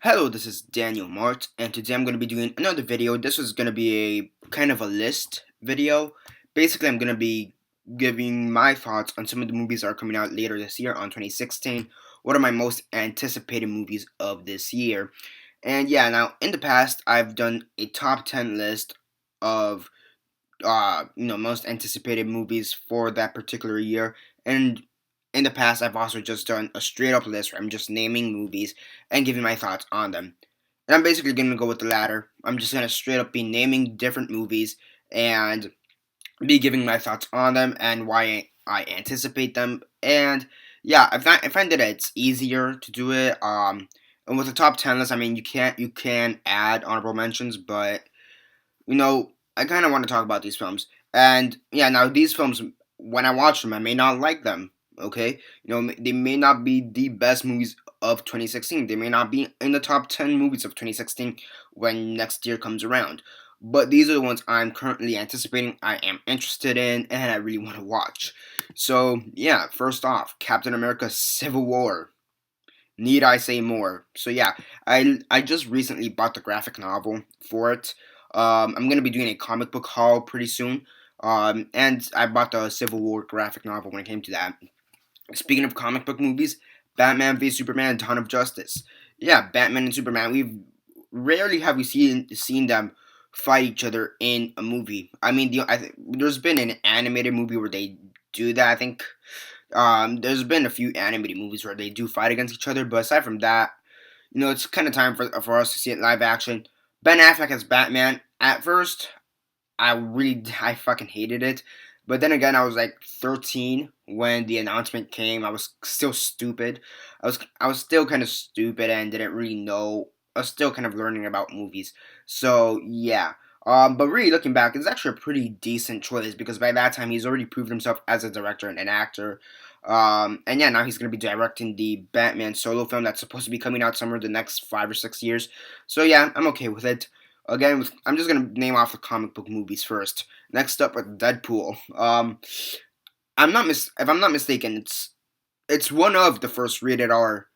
Hello, this is Daniel Mart, and today I'm going to be doing another video. This is going to be a kind of a list video. Basically, I'm going to be giving my thoughts on some of the movies that are coming out later this year on 2016. What are my most anticipated movies of this year? And yeah, now in the past, I've done a top 10 list of most anticipated movies for that particular year. And in the past, I've also just done a straight up list where I'm just naming movies and giving my thoughts on them. And I'm basically going to go with the latter. I'm just going to straight up be naming different movies and be giving my thoughts on them and why I anticipate them. And yeah, I find that it's easier to do it. And with the top 10 list, I mean, you can add honorable mentions, but I kind of want to talk about these films. And yeah, now these films, when I watch them, I may not like them. Okay, they may not be the best movies of 2016. They may not be in the top 10 movies of 2016 when next year comes around. But these are the ones I'm currently anticipating, I am interested in, and I really want to watch. So yeah, first off, Captain America: Civil War. Need I say more? So yeah, I just recently bought the graphic novel for it. I'm gonna be doing a comic book haul pretty soon. And I bought the Civil War graphic novel when it came to that. Speaking of comic book movies, Batman v Superman: Dawn of Justice. Yeah, Batman and Superman. We've rarely have we seen them fight each other in a movie. I mean, there's been an animated movie where they do that. I think there's been a few animated movies where they do fight against each other, but aside from that, it's kind of time for us to see it live action. Ben Affleck as Batman. At first, I fucking hated it, but then again, I was like 13 when the announcement came. I was still stupid. I was still kind of stupid and didn't really know. I was still kind of learning about movies. So yeah. But really looking back, it's actually a pretty decent choice because by that time he's already proved himself as a director and an actor. And yeah, now he's going to be directing the Batman solo film that's supposed to be coming out somewhere the next 5 or 6 years. So yeah, I'm okay with it. Again, I'm just going to name off the comic book movies first. Next up with Deadpool. If I'm not mistaken, it's one of the first rated R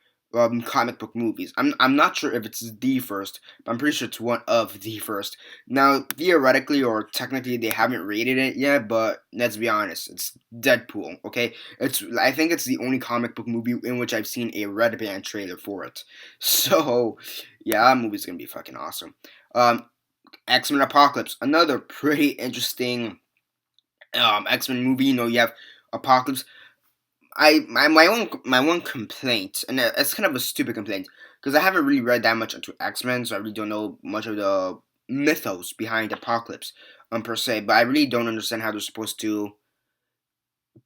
comic book movies. I'm not sure if it's the first, but I'm pretty sure it's one of the first. Now, theoretically or technically, they haven't rated it yet, but let's be honest, it's Deadpool. Okay, I think it's the only comic book movie in which I've seen a red band trailer for it. So, yeah, that movie's gonna be fucking awesome. Um, X-Men Apocalypse, another pretty interesting X-Men movie. You have Apocalypse. My one complaint, and it's kind of a stupid complaint, because I haven't really read that much into X-Men, so I really don't know much of the mythos behind Apocalypse, per se. But I really don't understand how they're supposed to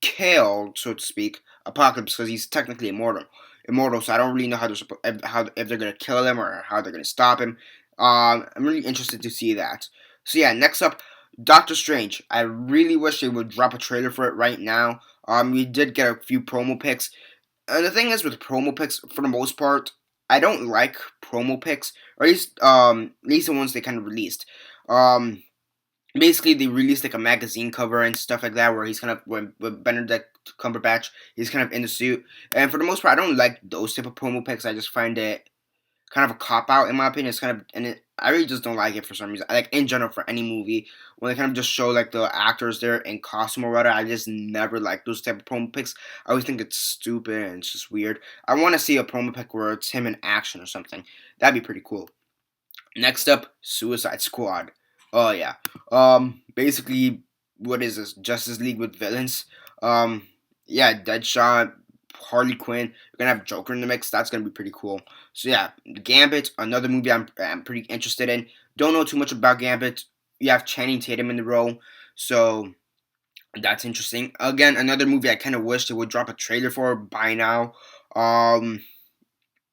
kill, so to speak, Apocalypse, because he's technically immortal. So I don't really know how if they're gonna kill him or how they're gonna stop him. I'm really interested to see that. So yeah, next up, Doctor Strange. I really wish they would drop a trailer for it right now. We did get a few promo pics, and the thing is with promo pics, for the most part, I don't like promo pics, or at least the ones they kind of released. Um, Basically they released like a magazine cover and stuff like that where he's kind of with Benedict Cumberbatch, he's kind of in the suit, and for the most part, I don't like those type of promo pics. I just find it kind of a cop out in my opinion. It's kind of I really just don't like it for some reason. Like in general for any movie when they kind of just show like the actors there in costume or whatever, I just never like those type of promo pics. I always think it's stupid and it's just weird. I want to see a promo pic where it's him in action or something. That'd be pretty cool. Next up, Suicide Squad. Oh yeah. Basically, what is this? Justice League with villains. Yeah, Deadshot, Harley Quinn. You're gonna have Joker in the mix. That's gonna be pretty cool. So yeah, Gambit, another movie I'm pretty interested in. Don't know too much about Gambit. You have Channing Tatum in the role, so that's interesting. Again, another movie I kind of wish they would drop a trailer for by now. Um,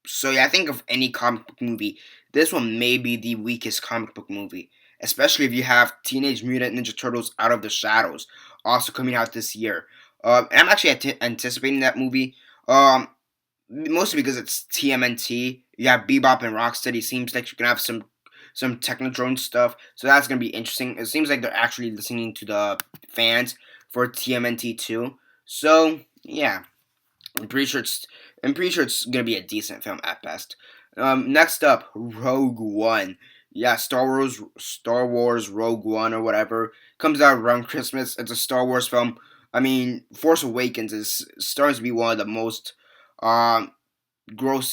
so yeah, I think of any comic book movie, this one may be the weakest comic book movie, especially if you have Teenage Mutant Ninja Turtles: Out of the Shadows also coming out this year. And I'm actually anticipating that movie. Mostly because it's TMNT. You have Bebop and Rocksteady. Seems like you're gonna have some Technodrome stuff, so that's gonna be interesting. It seems like they're actually listening to the fans for TMNT too. So yeah, I'm pretty sure I'm pretty sure it's gonna be a decent film at best. Next up, Rogue One. Yeah, Star Wars Rogue One or whatever comes out around Christmas. It's a Star Wars film. I mean, Force Awakens is starting to be one of the most um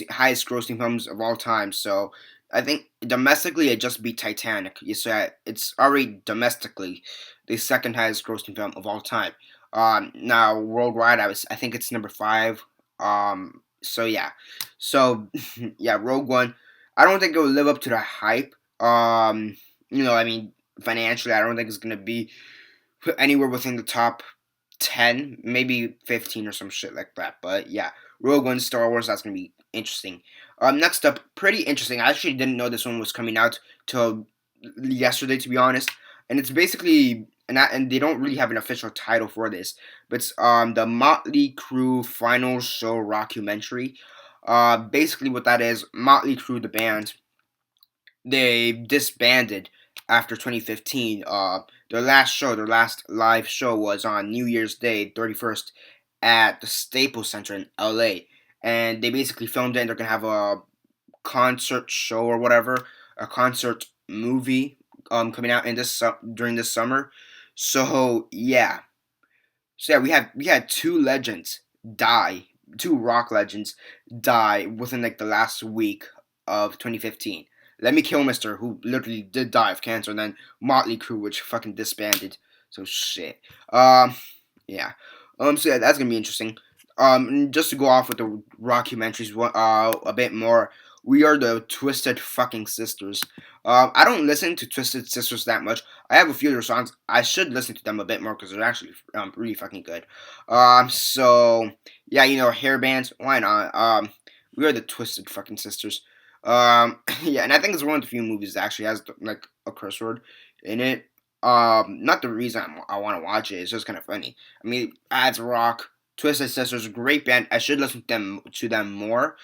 highest grossing films of all time. So I think domestically it just beat Titanic. You said it's already domestically the second highest grossing film of all time. Now worldwide, I think it's number five. So yeah, so yeah, Rogue One. I don't think it will live up to the hype. I mean, financially, I don't think it's gonna be anywhere within the top 10, maybe 15 or some shit like that. But yeah, Rogue One, Star Wars, that's going to be interesting. Next up, pretty interesting. I actually didn't know this one was coming out till yesterday, to be honest. And it's basically, and they don't really have an official title for this, but it's the Motley Crue final show rockumentary. Basically, what that is, Motley Crue, the band, they disbanded after 2015. Their last live show was on New Year's Day, 31st, at the Staples Center in LA. And they basically filmed it, and they're going to have a concert show or whatever, a concert movie coming out during this summer. So yeah. So yeah, we had two rock legends die within like the last week of 2015. Lemmy Kilmister, who literally did die of cancer, and then Motley Crue, which fucking disbanded. So shit. Yeah. So yeah, that's gonna be interesting. Just to go off with the rockumentaries, a bit more. We are the Twisted fucking Sisters. I don't listen to Twisted Sisters that much. I have a few of their songs. I should listen to them a bit more because they're actually really fucking good. So yeah, hair bands. Why not? We are the Twisted fucking Sisters. Yeah, and I think it's one of the few movies that actually has like a curse word in it. Not the reason I want to watch it. It's just kind of funny. I mean, adds rock. Twisted Sisters, great band. I should listen to them more.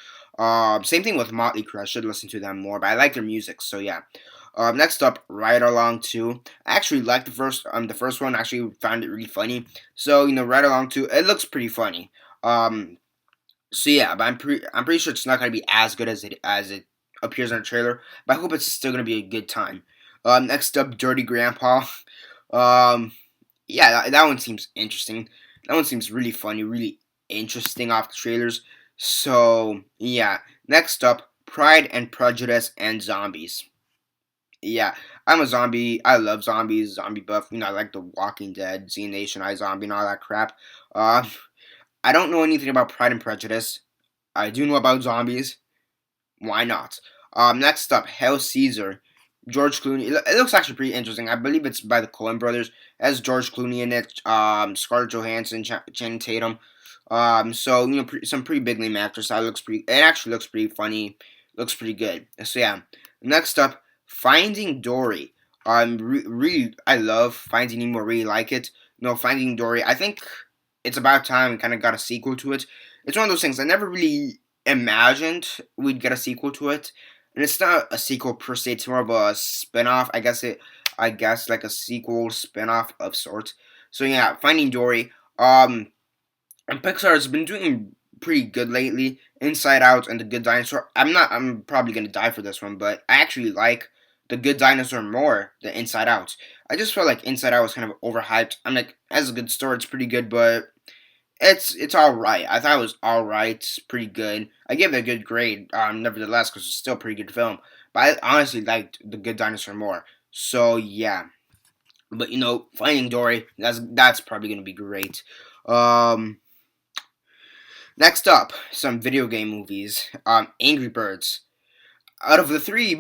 Same thing with Motley Crue. I should listen to them more, but I like their music, so yeah. Next up, Ride Along 2. I actually liked the first one. I actually found it really funny. So Ride Along 2. It looks pretty funny. So yeah, but I'm pretty sure it's not gonna be as good as it appears in the trailer. But I hope it's still gonna be a good time. Next up, Dirty Grandpa. Yeah, that one seems interesting. That one seems really funny, really interesting off the trailers. So yeah, next up, Pride and Prejudice and Zombies. Yeah, I'm a zombie. I love zombies, zombie buff. I like The Walking Dead, Z Nation, iZombie, and all that crap. I don't know anything about Pride and Prejudice. I do know about zombies. Why not? Next up, Hail Caesar. George Clooney. It looks actually pretty interesting. I believe it's by the Coen brothers. It has George Clooney in it. Scarlett Johansson, Channing Tatum. So some pretty big name actors. It actually looks pretty funny. Looks pretty good. So yeah. Next up, Finding Dory. I love Finding Nemo. Really like it. Finding Dory. I think it's about time we kind of got a sequel to it. It's one of those things I never really imagined we'd get a sequel to it. And it's not a sequel per se, it's more of a spin-off. I guess like a sequel spin-off of sorts. So yeah, Finding Dory. And Pixar has been doing pretty good lately. Inside Out and The Good Dinosaur. I'm probably gonna die for this one, but I actually like The Good Dinosaur more than Inside Out. I just felt like Inside Out was kind of overhyped. I'm like, as a good story, it's pretty good, but it's alright. I thought it was alright. It's pretty good. I gave it a good grade, nevertheless, because it's still a pretty good film. But I honestly liked The Good Dinosaur more. So yeah. But Finding Dory, that's probably gonna be great. Next up, some video game movies. Angry Birds. Out of the three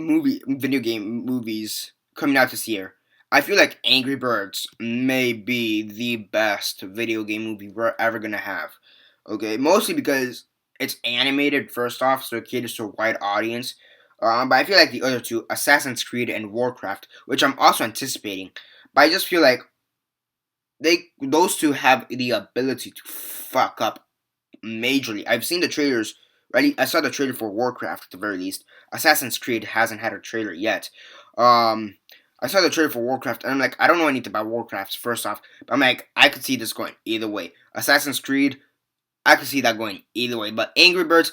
video game movies coming out this year, I feel like Angry Birds may be the best video game movie we're ever gonna have. Okay, mostly because it's animated first off, so it caters to a wide audience. But I feel like the other two, Assassin's Creed and Warcraft, which I'm also anticipating, but I just feel like those two have the ability to fuck up majorly. I've seen the trailers. Right, I saw the trailer for Warcraft at the very least. Assassin's Creed hasn't had a trailer yet. I saw the trailer for Warcraft, and I'm like, I don't know anything about Warcraft, first off. But I'm like, I could see this going either way. Assassin's Creed, I could see that going either way. But Angry Birds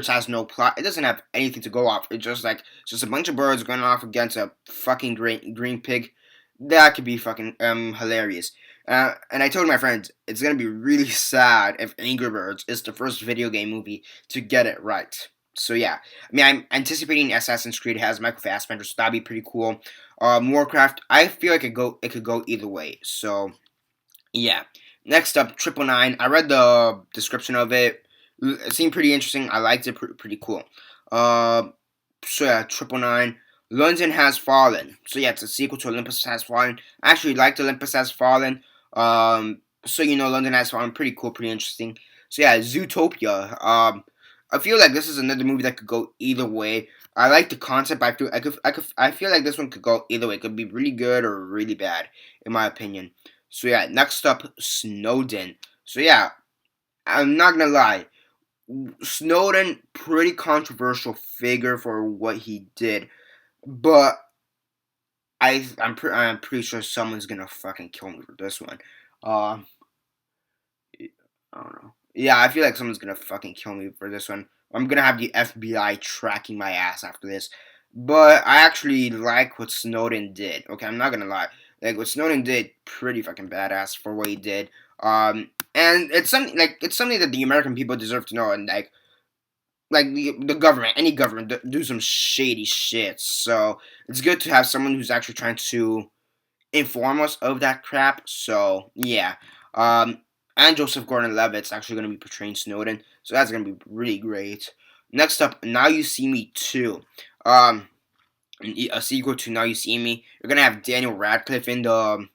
has no plot. It doesn't have anything to go off. It's just a bunch of birds going off against a fucking green pig. That could be fucking hilarious. And I told my friends it's gonna be really sad if Angry Birds is the first video game movie to get it right. So yeah, I mean I'm anticipating Assassin's Creed has Michael Fassbender, so that'd be pretty cool. Warcraft, I feel like it could go either way. So yeah. Next up, 999. I read the description of it. It seemed pretty interesting. I liked it. Pretty cool. Uh, so yeah, 999. London Has Fallen. So yeah, it's a sequel to Olympus Has Fallen. I actually liked Olympus Has Fallen. So London Has Fallen. Pretty cool. Pretty interesting. So yeah, Zootopia. I feel like this is another movie that could go either way. I like the concept. I feel like this one could go either way. It could be really good or really bad, in my opinion. So yeah, next up, Snowden. So yeah, I'm not gonna lie, Snowden, pretty controversial figure for what he did, but I'm pretty sure someone's gonna fucking kill me for this one. Uh, I don't know. Yeah, I feel like someone's gonna fucking kill me for this one. I'm gonna have the FBI tracking my ass after this. But I actually like what Snowden did. Okay, I'm not gonna lie. Like what Snowden did, pretty fucking badass for what he did. And it's something that the American people deserve to know. And like the government, any government, do some shady shit. So it's good to have someone who's actually trying to inform us of that crap. So yeah. And Joseph Gordon-Levitt's actually going to be portraying Snowden, so that's going to be really great. Next up, Now You See Me 2. A sequel to Now You See Me. You're going to have Daniel Radcliffe in the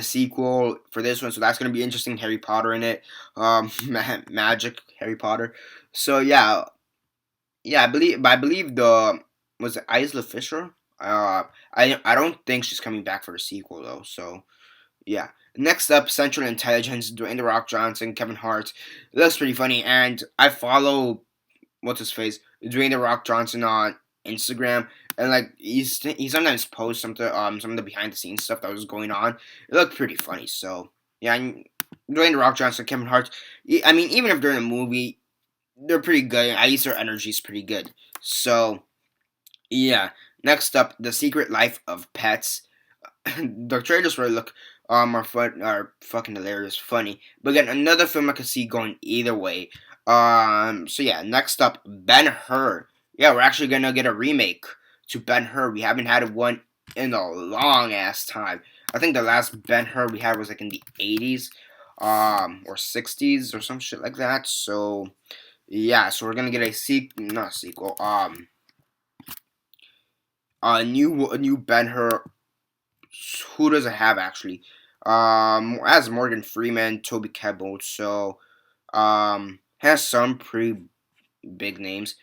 sequel for this one, so that's going to be interesting. Harry Potter in it. Magic Harry Potter. So yeah, I believe was it Isla Fisher? I don't think she's coming back for a sequel though. So yeah. Next up, Central Intelligence, Dwayne The Rock Johnson, Kevin Hart. It looks pretty funny, and I follow what's his face, Dwayne The Rock Johnson on Instagram, and like he sometimes posts some of the behind the scenes stuff that was going on. It looked pretty funny. So yeah, Dwayne The Rock Johnson, Kevin Hart. I mean, even if they're in a movie, they're pretty good. At least their energy is pretty good. So yeah. Next up, The Secret Life of Pets. The trailers are fucking hilarious, funny. But again, another film I could see going either way. So yeah, next up, Ben-Hur. Yeah, we're actually gonna get a remake to Ben-Hur. We haven't had one in a long ass time. I think the last Ben-Hur we had was like in the 80s, or 60s or some shit like that. So yeah, so we're gonna get not a sequel, a new Ben-Hur. Who does it have actually? As Morgan Freeman, Toby Kebbell, so has some pretty big names.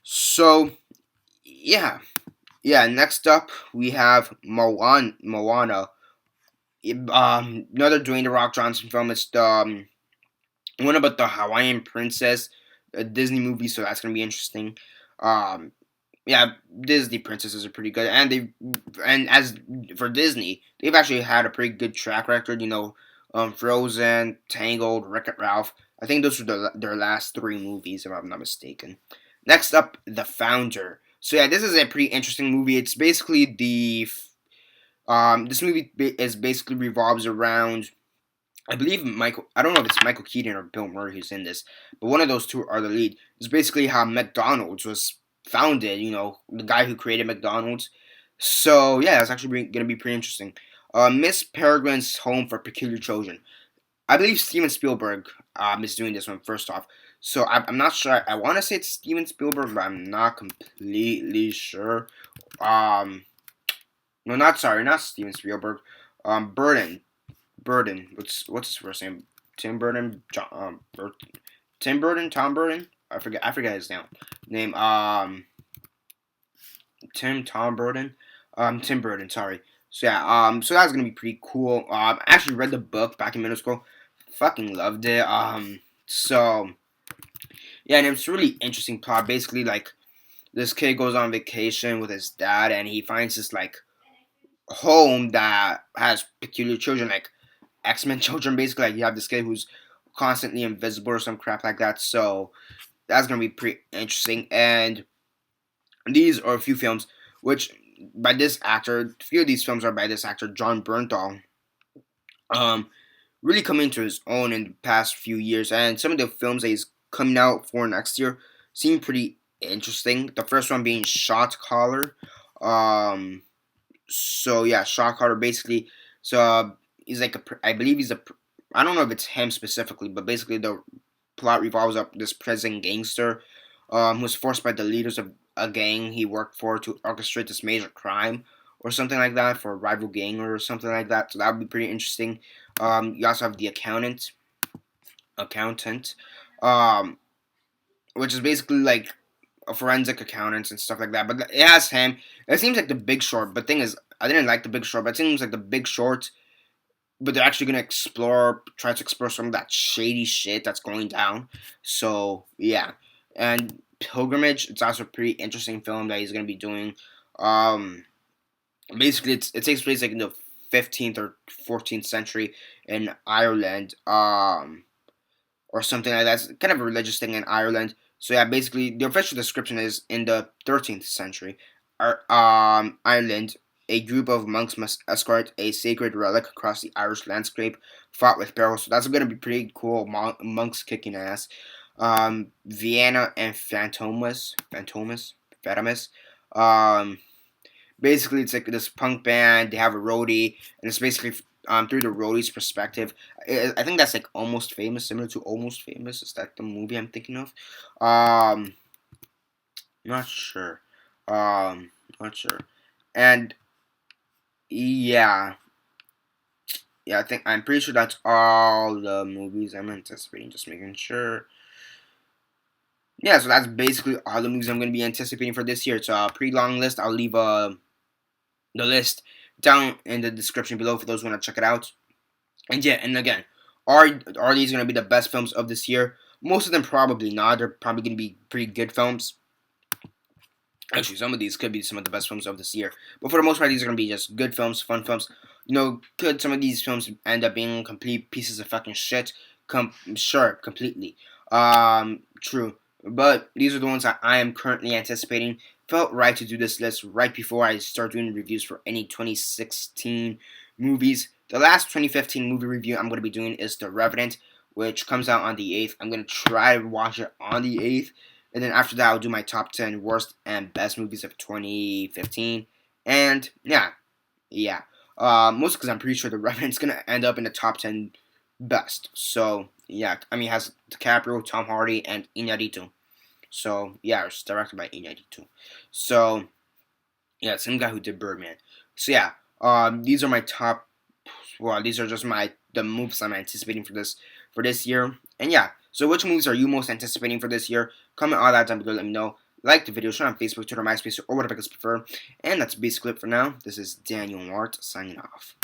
So yeah. Next up we have Moana. Another Dwayne The Rock Johnson film. It's the one about the Hawaiian princess, a Disney movie. So that's gonna be interesting. Yeah, Disney princesses are pretty good, and as for Disney, they've actually had a pretty good track record. Frozen, Tangled, Wreck-It Ralph. I think those were their last 3 movies, if I'm not mistaken. Next up, The Founder. So yeah, this is a pretty interesting movie. It's basically this movie is basically revolves around, I believe I don't know if it's Michael Keaton or Bill Murray who's in this, but one of those two are the lead. It's basically how McDonald's was founded, the guy who created McDonald's. So yeah, it's actually going to be pretty interesting. Miss Peregrine's Home for Peculiar Children. I believe Steven Spielberg is doing this one first off. So I'm not sure. I want to say it's Steven Spielberg, but I'm not completely sure. No, not Steven Spielberg. Burden. What's his first name? Tim Burton. Tim Burton. Tom Burton. I forget his name. Tom Burton. Tim Burton. Sorry. So yeah. So that's gonna be pretty cool. I actually read the book back in middle school. Fucking loved it. So yeah, and it's really interesting plot. Basically, like this kid goes on vacation with his dad, and he finds this like home that has peculiar children, like X-Men children. Basically, like you have this kid who's constantly invisible or some crap like that. So that's gonna be pretty interesting. And these are a few films which by this actor. A few of these films are by this actor, John Bernthal. Um, really come into his own in the past few years, and some of the films that he's coming out for next year seem pretty interesting. The first one being Shot Caller. Um, so yeah, Shot Caller basically. So he's like I believe he's a. I don't know if it's him specifically, but basically the plot revolves up this prison gangster, who's forced by the leaders of a gang he worked for to orchestrate this major crime or something like that for a rival gang or something like that. So that would be pretty interesting. You also have the accountant, um, which is basically like a forensic accountant and stuff like that. But it has him. It seems like The Big Short. But thing is, I didn't like The Big Short. But it seems like The Big Short. But they're actually gonna try to explore some of that shady shit that's going down. So yeah, and Pilgrimage. It's also a pretty interesting film that he's gonna be doing. Um, Basically, it takes place like in the 15th or 14th century in Ireland. Or something like that. It's kind of a religious thing in Ireland. So yeah, basically the official description is in the 13th century, Ireland, a group of monks must escort a sacred relic across the Irish landscape, fought with peril. So that's gonna be pretty cool. Monks kicking ass. Vienna and Phantomas. Um, Basically it's like this punk band. They have a roadie, and it's basically through the roadie's perspective. I think that's like Almost Famous, similar to Almost Famous. Is that the movie I'm thinking of? Not sure. Not sure. And yeah, yeah, I'm pretty sure that's all the movies I'm anticipating. Just making sure. Yeah, so that's basically all the movies I'm going to be anticipating for this year. It's a pretty long list. I'll leave the list down in the description below for those who want to check it out. And yeah, and again, are these going to be the best films of this year? Most of them probably not. They're probably going to be pretty good films. Actually, some of these could be some of the best films of this year. But for the most part, these are going to be just good films, fun films. Could some of these films end up being complete pieces of fucking shit? Sure, completely. True. But these are the ones that I am currently anticipating. Felt right to do this list right before I start doing reviews for any 2016 movies. The last 2015 movie review I'm going to be doing is The Revenant, which comes out on the 8th. I'm going to try to watch it on the 8th. And then after that, I'll do my top 10 worst and best movies of 2015. And yeah. Mostly because I'm pretty sure The Revenant's going to end up in the top 10 best. So yeah, I mean, it has DiCaprio, Tom Hardy, and Iñárritu. So yeah, it's directed by Iñárritu. So yeah, same guy who did Birdman. So yeah, these are my top. Well, these are just the movies I'm anticipating for this year. And yeah, so which movies are you most anticipating for this year? Comment all that down below. Let me know. Like the video, share on Facebook, Twitter, MySpace, or whatever you guys prefer. And that's basically it for now. This is Daniel Mart signing off.